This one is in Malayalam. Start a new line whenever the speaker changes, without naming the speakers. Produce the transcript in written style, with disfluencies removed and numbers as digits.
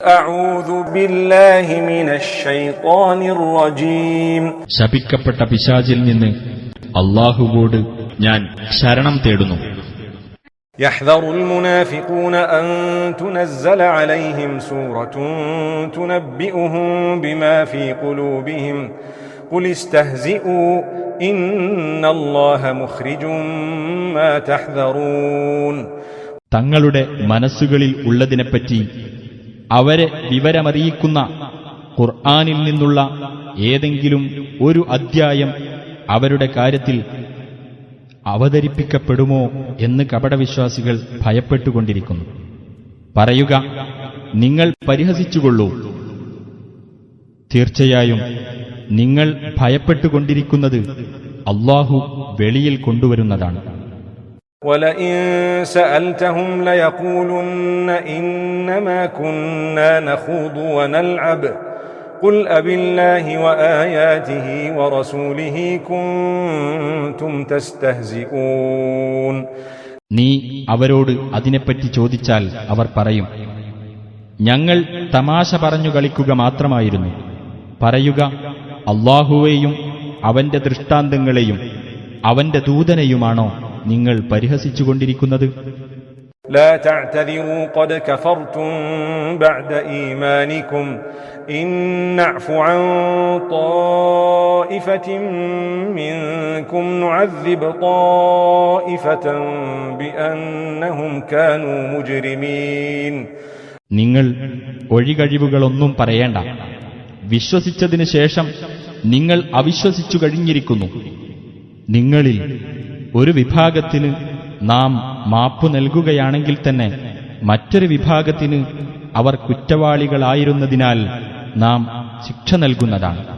أعوذ بالله من الشيطان الرجيم
ശപിക്കപ്പെട്ട പിശാചിൽ നിന്ന് അല്ലാഹുവോട് ഞാൻ ശരണം തേടുന്നു.
يحذر المنافقون أن تنزل عليهم سورة تنبئهم بما في قلوبهم قل استهزئوا إن الله مخرج ما تحذرون.
തങ്ങളുടെ മനസ്സുകളിൽ ഉള്ളതിനെപ്പറ്റി അവരെ വിവരമറിയിക്കുന്ന ഖുർആനിൽ നിന്നുള്ള ഏതെങ്കിലും ഒരു അദ്ധ്യായം അവരുടെ കാര്യത്തിൽ അവതരിപ്പിക്കപ്പെടുമോ എന്ന് കപടവിശ്വാസികൾ ഭയപ്പെട്ടുകൊണ്ടിരിക്കുന്നു. പറയുക, നിങ്ങൾ പരിഹസിച്ചുകൊള്ളൂ. തീർച്ചയായും നിങ്ങൾ ഭയപ്പെട്ടുകൊണ്ടിരിക്കുന്നത് അല്ലാഹു വെളിയിൽ കൊണ്ടുവരുന്നതാണ്.
وَلَئِن سَأَلْتَهُمْ لَيَقُولُنَّ إِنَّمَا كُنَّا نَخُوضُ وَنَلْعَبُ قُلْ أَبِاللَّهِ وَآيَاتِهِ وَرَسُولِهِ كُنتُمْ تَسْتَهْزِئُونَ.
നീ അവരോട് അതിനെപ്പറ്റി ചോദിച്ചാൽ അവർ പറയും, ഞങ്ങൾ തമാശ പറഞ്ഞു കളിക്കുക മാത്രമായിരുന്നു. പറയുക, അല്ലാഹുവേയും അവന്റെ ദൃഷ്ടാന്തങ്ങളെയും അവന്റെ ദൂതനെയുമാണോ നിങ്ങൾ പരിഹസിച്ചുകൊണ്ടിരിക്കുന്നത്?
لا تعتذروا قد كفرتم بعد إيمانكم إن نعف عن طائفة منكم نعذب طائفة بأنهم كانوا مجرمين.
നിങ്ങൾ ഒഴികഴിവുകളൊന്നും പറയേണ്ട. വിശ്വസിച്ചതിനു ശേഷം നിങ്ങൾ അവിശ്വസിച്ചു കഴിഞ്ഞിരിക്കുന്നു. നിങ്ങളിൽ ഒരു വിഭാഗത്തിന് നാം മാപ്പു നൽകുകയാണെങ്കിൽ തന്നെ മറ്റൊരു വിഭാഗത്തിന് അവർ കുറ്റവാളികളായിരുന്നതിനാൽ നാം ശിക്ഷ നൽകുന്നതാണ്.